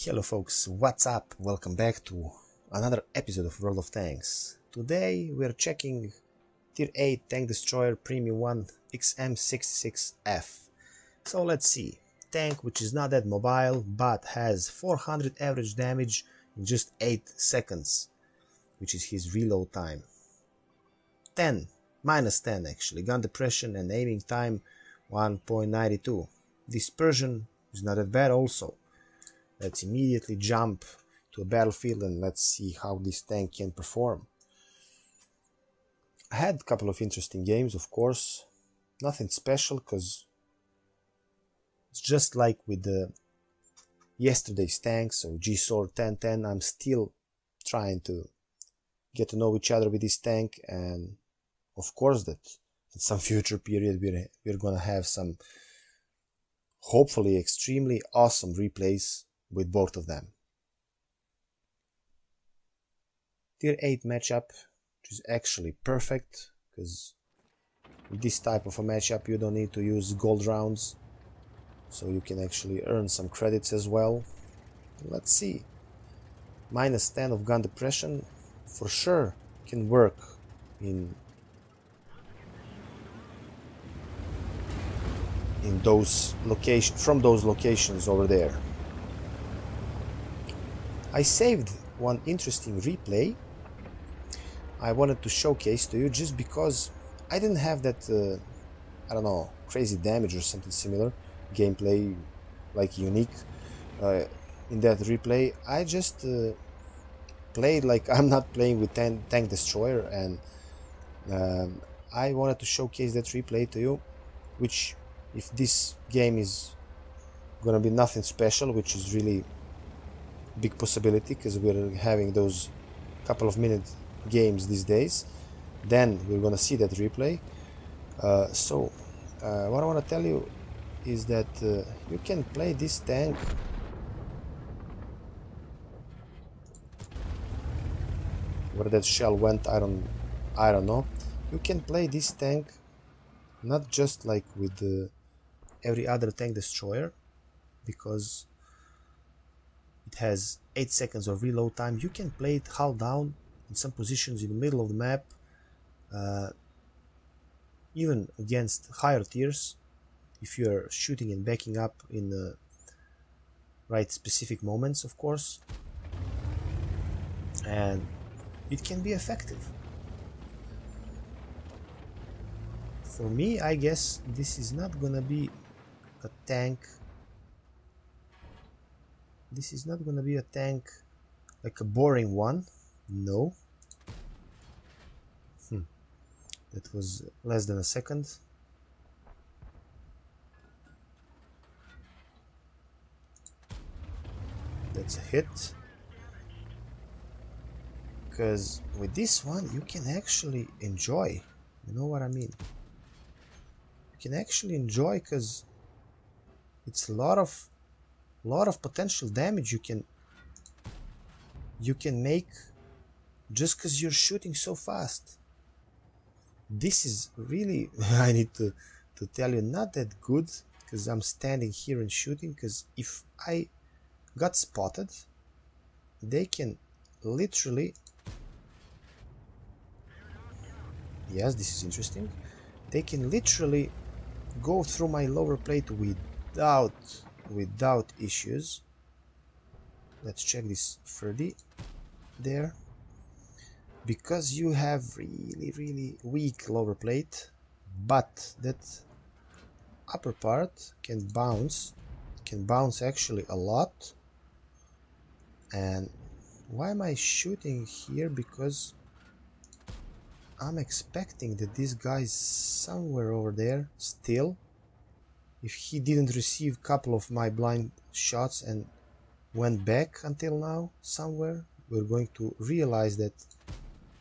Hello folks, what's up? Welcome back to another episode of World of Tanks. Today we're checking Tier 8 Tank Destroyer Premium 1 XM66F. So let's see. Tank which is not that mobile but has 400 average damage in just 8 seconds, which is his reload time. Minus 10 actually, gun depression and aiming time 1.92. Dispersion is not that bad also. Let's immediately jump to a battlefield and let's see how this tank can perform. I had a couple of interesting games, of course. Nothing special because it's just like with the yesterday's tanks, so G-Sword 1010. I'm still trying to get to know each other with this tank, and of course that in some future period we're gonna have some hopefully extremely awesome replays with both of them. Tier 8 matchup, which is actually perfect, because with this type of a matchup you don't need to use gold rounds, so you can actually earn some credits as well. Let's see. Minus 10 of gun depression for sure can work in those locations, from those locations over there. I saved one interesting replay I wanted to showcase to you just because I didn't have that, I don't know, crazy damage or something similar, gameplay like unique in that replay. I just played like I'm not playing with Tank Destroyer, and I wanted to showcase that replay to you, which if this game is gonna be nothing special, which is really big possibility because we're having those couple of minute games these days, then we're gonna see that replay. So what I want to tell you is that you can play this tank where that shell went, I don't know. You can play this tank not just like with every other tank destroyer, because it has 8 seconds of reload time. You can play it hull down in some positions in the middle of the map, even against higher tiers, if you're shooting and backing up in the right specific moments, of course, and it can be effective. For me, I guess this is not gonna be a tank. This is not gonna be a tank like a boring one. No. That was less than a second. That's a hit. Because with this one you can actually enjoy. You know what I mean? You can actually enjoy because it's a lot of potential damage you can make just because you're shooting so fast. This is really I need to tell you, not that good, because I'm standing here and shooting, because if I got spotted, they can literally, yes, this is interesting, they can literally go through my lower plate without issues. Let's check this 30 there. Because you have really weak lower plate, but that upper part can bounce actually a lot. And why am I shooting here? Because I'm expecting that this guy's somewhere over there still. If he didn't receive a couple of my blind shots and went back until now somewhere, we're going to realize that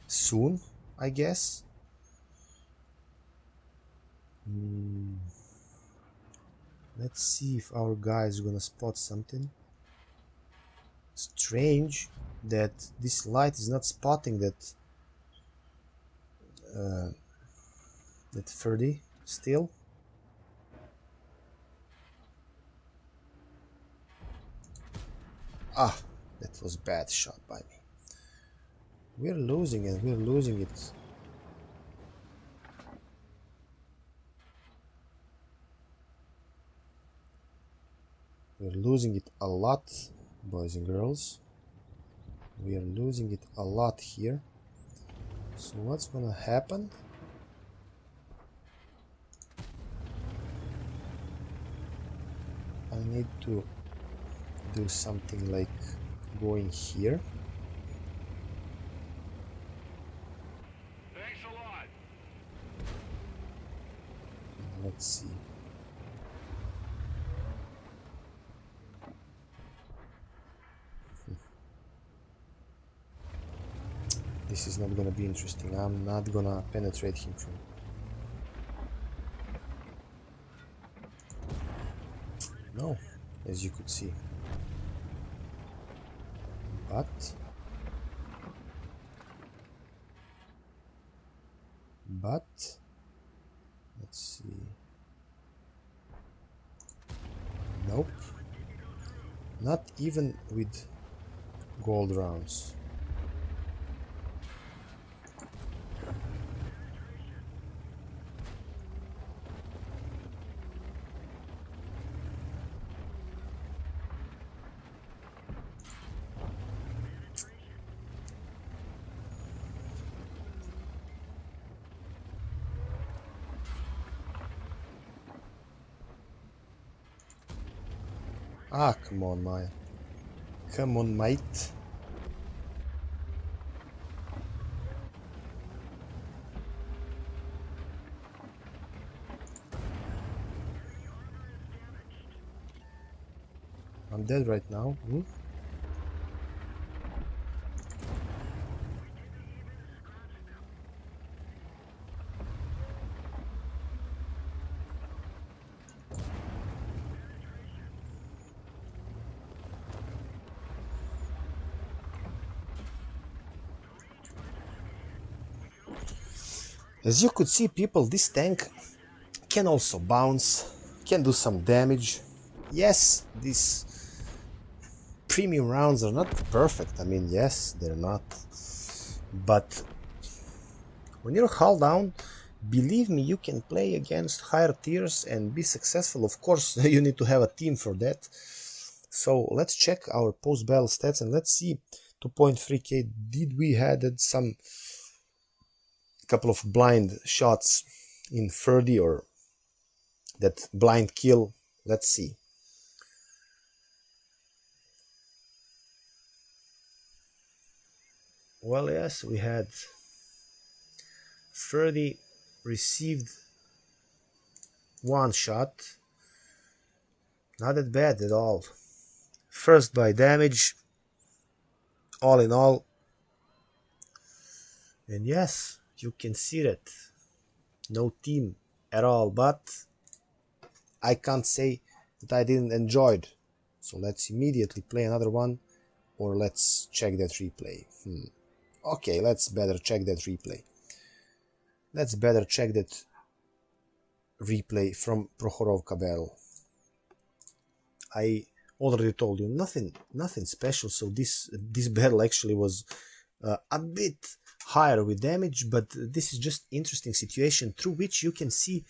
soon, I guess. Let's see if our guy is gonna spot something. Strange that this light is not spotting that 30 still. Ah, that was bad shot by me. We're losing and we're losing it. We're losing it a lot, boys and girls. We are losing it a lot here. So what's gonna happen? I need to do something like going here. Thanks a lot. Let's see. This is not gonna be interesting. I'm not gonna penetrate him from. No, as you could see. But let's see. Nope. Not even with gold rounds. Ah, come on, Maya. Come on, mate. I'm dead right now. As you could see, people, this tank can also bounce, can do some damage. Yes, these premium rounds are not perfect. I mean, yes, they're not. But when you're hull down, believe me, you can play against higher tiers and be successful. Of course, you need to have a team for that. So let's check our post-battle stats and let's see 2.3k. Did we added some couple of blind shots in 30 or that blind kill? Let's see. Well, yes, we had 30 received one shot. Not that bad at all. First by damage, all in all. And yes, you can see that. No team at all, but I can't say that I didn't enjoy it. So let's immediately play another one, or let's check that replay. Okay, let's better check that replay. Let's better check that replay from Prokhorovka battle. I already told you nothing special. So this battle actually was a bit higher with damage, but this is just interesting situation through which you can see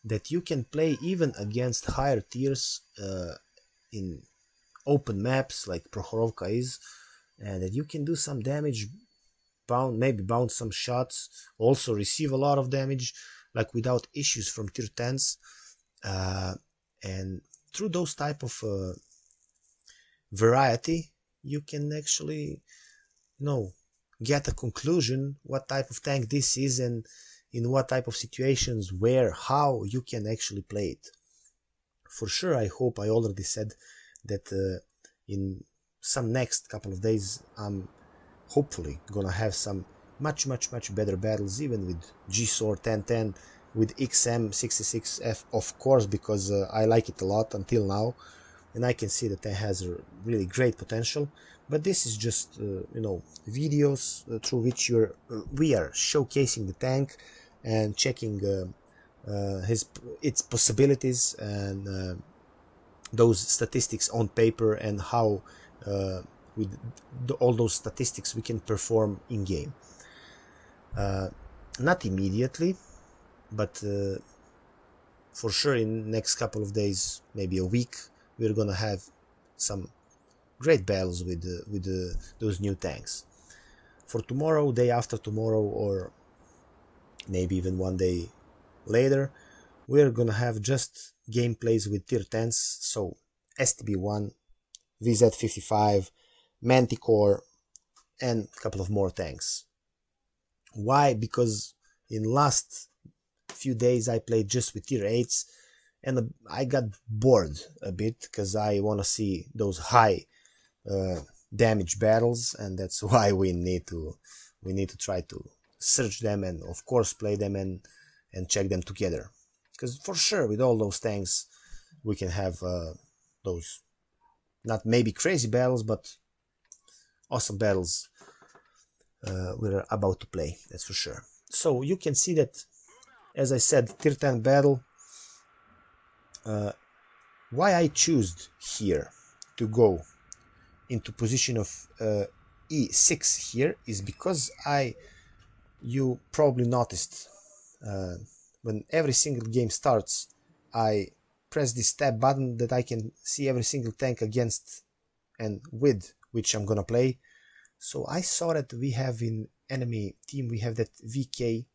that you can play even against higher tiers in open maps like Prokhorovka is, and that you can do some damage, maybe bounce some shots, also receive a lot of damage like without issues from tier 10s, and through those type of variety you can actually get a conclusion what type of tank this is and in what type of situations, where, how you can actually play it. For sure, I hope I already said that in some next couple of days I'm hopefully gonna have some much better battles, even with G-Sword 1010, with XM66F, of course, because I like it a lot until now, and I can see that it has a really great potential. But this is just videos through which we are showcasing the tank and checking its possibilities and those statistics on paper, and how with all those statistics we can perform in game. Not immediately, but for sure in next couple of days, maybe a week, we're gonna have some great battles with those new tanks. For tomorrow, day after tomorrow, or maybe even one day later, we're gonna have just gameplays with tier 10s, so STB1, VZ55, Manticore, and a couple of more tanks. Why? Because in last few days I played just with tier 8s, and I got bored a bit because I want to see those high damage battles, and that's why we need to try to search them and of course play them and check them together, because for sure with all those tanks we can have those not maybe crazy battles but awesome battles we're about to play, that's for sure. So you can see that, as I said, tier 10 battle. Why I choose here to go into position of E6 here is because you probably noticed when every single game starts, I press this tab button that I can see every single tank against and with which I'm gonna play. So I saw that we have in enemy team, we have that VK,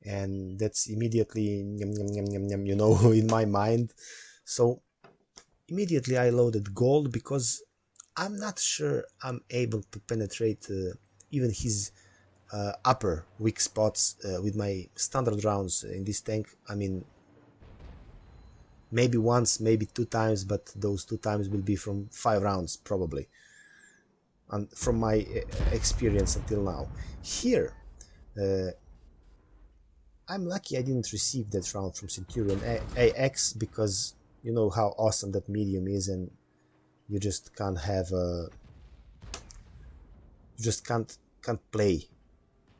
and that's immediately you know in my mind. So immediately I loaded gold because I'm not sure I'm able to penetrate even his upper weak spots with my standard rounds in this tank. I mean, maybe once, maybe 2 times, but those 2 times will be from 5 rounds probably, and from my experience until now. Here I'm lucky I didn't receive that round from Centurion AX, because you know how awesome that medium is, and you just can't have you just can't play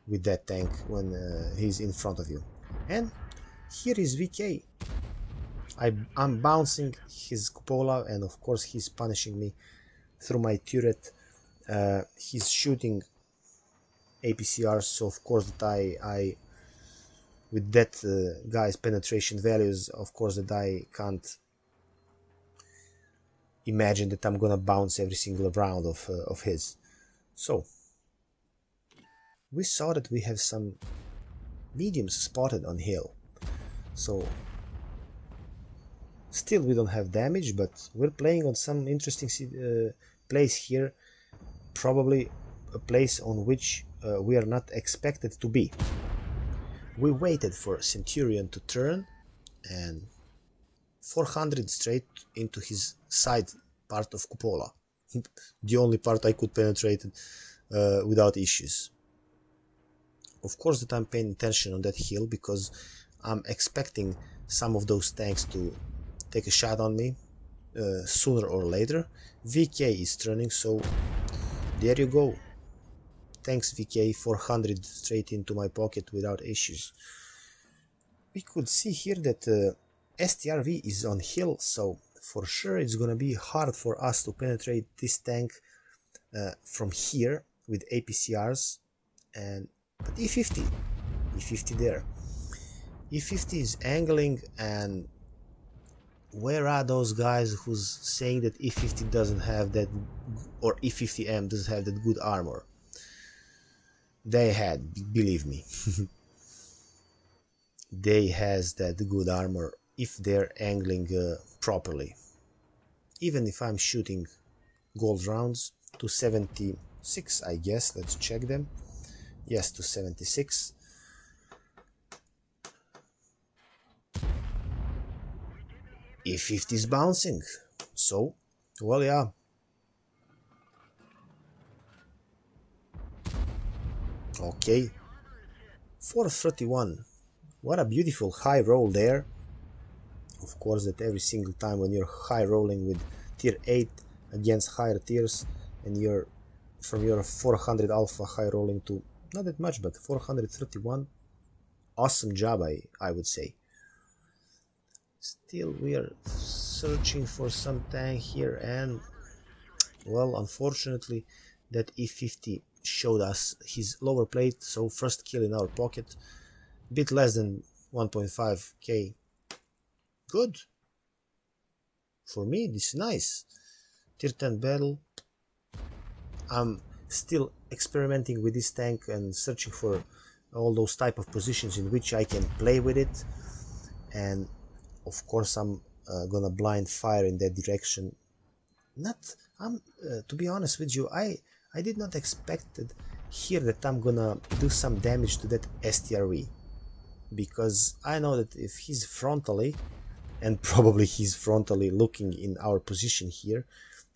with that tank when he's in front of you. And here is VK. I'm bouncing his cupola, and of course he's punishing me through my turret. He's shooting APCRs, so of course that I with that guy's penetration values, of course that I can't imagine that I'm gonna bounce every single round of his. So we saw that we have some mediums spotted on hill, so still we don't have damage, but we're playing on some interesting place here, probably a place on which we are not expected to be. We waited for Centurion to turn, and 400 straight into his side part of cupola. The only part I could penetrate without issues. Of course that I'm paying attention on that hill, because I'm expecting some of those tanks to take a shot on me sooner or later. VK is turning, so there you go. Thanks VK, 400 straight into my pocket without issues. We could see here that STRV is on hill, so for sure it's gonna be hard for us to penetrate this tank from here with APCRs. And but E50 there. E50 is angling, and where are those guys who's saying that E50 doesn't have that, or E50M doesn't have that good armor? They had, believe me. They has that good armor if they're angling properly. Even if I'm shooting gold rounds to 76, I guess. Let's check them. Yes, to 76. E50 is bouncing. So, well, yeah. Okay. 431. What a beautiful high roll there. Of course that every single time when you're high rolling with tier 8 against higher tiers, and you're from your 400 alpha high rolling to not that much, but 431, awesome job, I would say. Still we are searching for some tank here, and Well, unfortunately, that E50 showed us his lower plate, so first kill in our pocket. Bit less than 1.5k. Good. For me, this is nice. Tier 10 battle. I'm still experimenting with this tank and searching for all those type of positions in which I can play with it. And of course, I'm gonna blind fire in that direction. To be honest with you, I did not expect it here that I'm gonna do some damage to that STRV, because I know that if he's frontally, and probably he's frontally looking in our position here,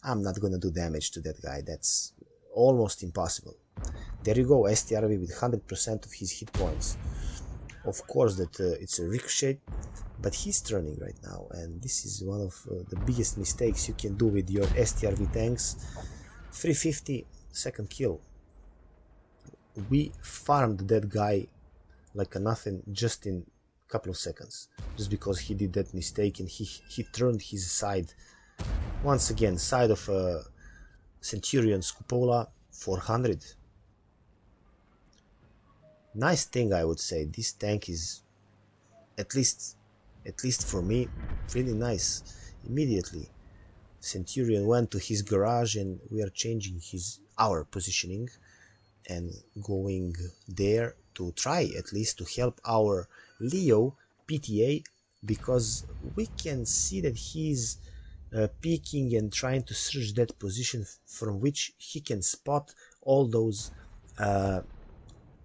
I'm not gonna do damage to that guy. That's almost impossible. There you go, STRV with 100% of his hit points. Of course that it's a ricochet, but he's turning right now, and this is one of the biggest mistakes you can do with your STRV tanks. 350, second kill. We farmed that guy like a nothing just in a couple of seconds, just because he did that mistake and he turned his side. Once again, side of Centurion's cupola, 400. Nice thing, I would say. This tank is, at least for me, really nice. Immediately Centurion went to his garage and we are changing our positioning and going there to try at least to help our Leo PTA, because we can see that he's peeking and trying to search that position from which he can spot all those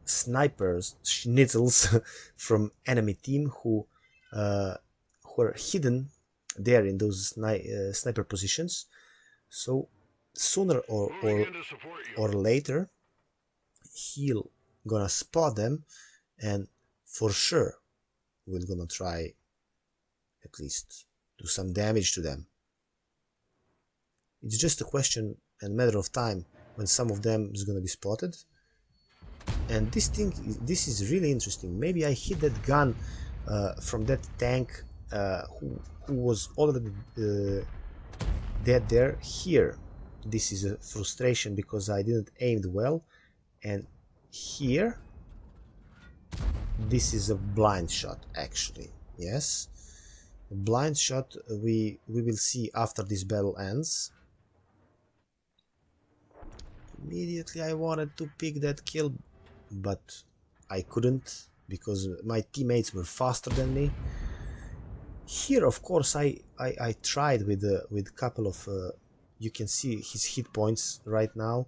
snipers, schnitzels from enemy team who are hidden there in those sniper positions. So sooner or later he'll gonna spot them, and for sure we're gonna try at least do some damage to them. It's just a question and matter of time when some of them is gonna be spotted. And this is really interesting. Maybe I hit that gun from that tank who was already dead there. Here, this is a frustration because I didn't aim well, and here, this is a blind shot actually. Yes, a blind shot. We will see after this battle ends. Immediately I wanted to pick that kill, but I couldn't because my teammates were faster than me. Here, of course, I tried with a couple of you can see his hit points right now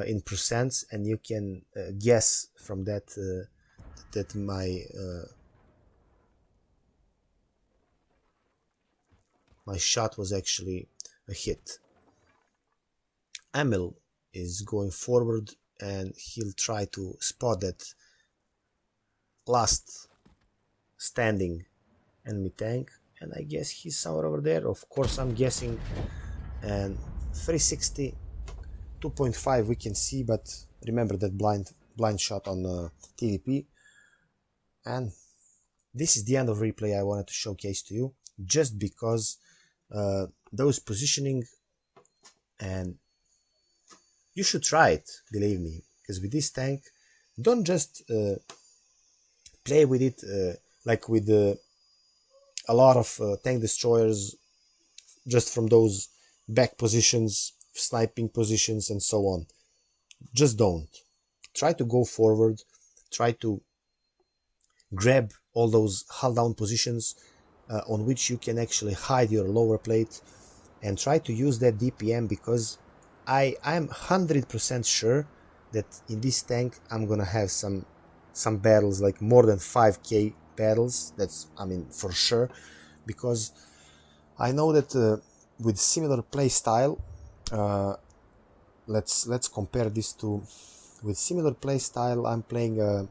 in percents, and you can guess from that that my shot was actually a hit. Emil is going forward and he'll try to spot that last standing enemy tank, and I guess he's somewhere over there. Of course I'm guessing, and 360, 2.5 we can see, but remember that blind shot on TVP. And this is the end of replay I wanted to showcase to you, just because those positioning, and you should try it, believe me, because with this tank, don't just play with it like with a lot of tank destroyers, just from those back positions, sniping positions and so on. Just don't. Try to go forward, try to grab all those hull down positions on which you can actually hide your lower plate, and try to use that DPM, because I'm 100% sure that in this tank I'm gonna have some battles, like more than 5k battles. That's, I mean, for sure, because I know that with similar play style, let's compare this to, with similar play style, I'm playing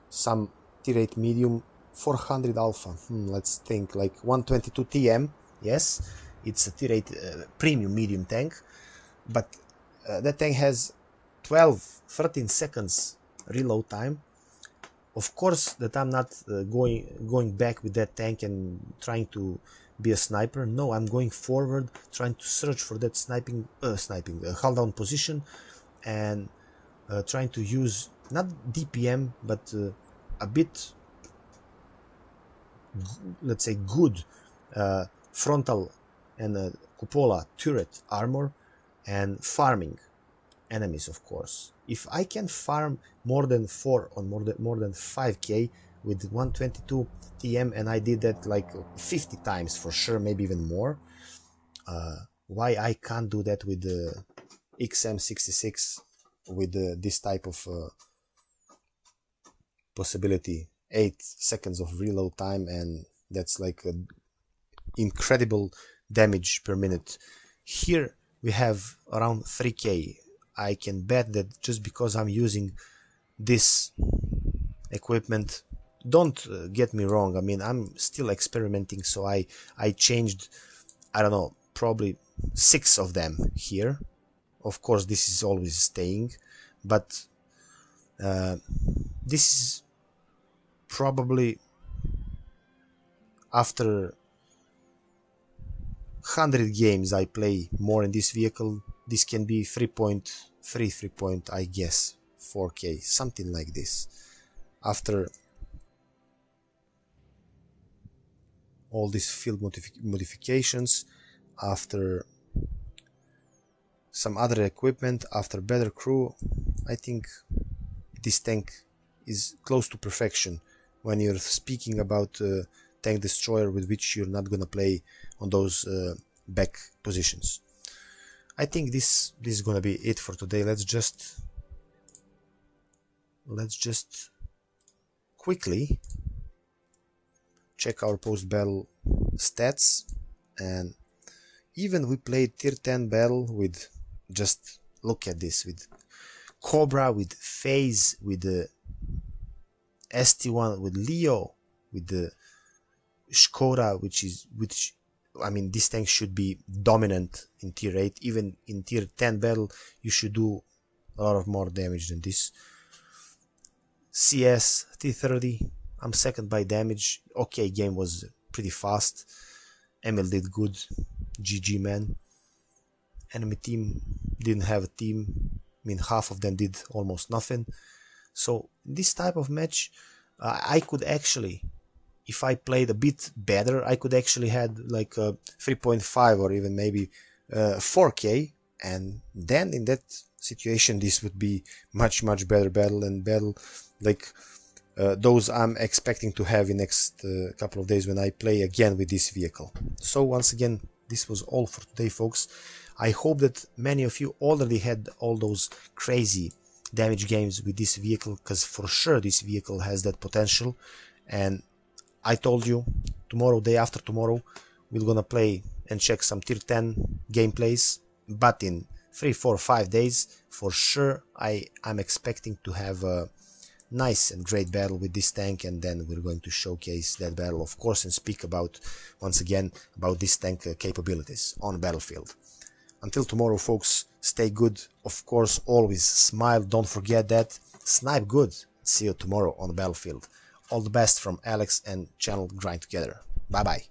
some tier 8 medium 400 alpha. Let's think, like 122 TM. Yes, it's a tier 8 premium medium tank, but that tank has 12-13 seconds reload time. Of course that I'm not going back with that tank and trying to be a sniper. No, I'm going forward, trying to search for that hold down position, and trying to use not DPM but a bit, let's say, good frontal and cupola turret armor, and farming enemies, of course. If I can farm more than 4 or more than 5k with 122 TM, and I did that like 50 times for sure, maybe even more, why I can't do that with the XM66 with this type of possibility? 8 seconds of reload time, and that's like incredible damage per minute. Here we have around 3k. I can bet that just because I'm using this equipment, don't get me wrong, I mean, I'm still experimenting, so I changed, I don't know, probably 6 of them here. Of course, this is always staying, but this is probably, after 100 games I play more in this vehicle, this can be 3.3, I guess 4k, something like this. After all these field modifications, after some other equipment, after better crew, I think this tank is close to perfection when you're speaking about tank destroyer with which you're not gonna play on those back positions. I think this is gonna be it for today. Let's just quickly check our post-battle stats, and even we played tier 10 battle with, just look at this, with Cobra, with FaZe, with the ST1, with Leo, with the Škoda, which I mean, this tank should be dominant in tier 8. Even in tier 10 battle you should do a lot of more damage than this. CS T30, I'm second by damage. Okay, game was pretty fast. Emil did good. GG, man. Enemy team didn't have a team. I mean, half of them did almost nothing. So this type of match, I could actually, if I played a bit better, I could actually had like a 3.5 or even maybe 4k, and then in that situation this would be much better battle, and battle like those I'm expecting to have in next couple of days when I play again with this vehicle. So once again, this was all for today, folks. I hope that many of you already had all those crazy damage games with this vehicle, because for sure this vehicle has that potential. And I told you, tomorrow, day after tomorrow, we're gonna play and check some tier 10 gameplays, but in 3, 4, 5 days for sure I'm expecting to have a nice and great battle with this tank, and then we're going to showcase that battle, of course, and speak about, once again, about this tank capabilities on battlefield. Until tomorrow, folks, stay good, of course, always smile, don't forget that, snipe good. See you tomorrow on the battlefield. All the best from Alex and channel Grind Together. Bye bye.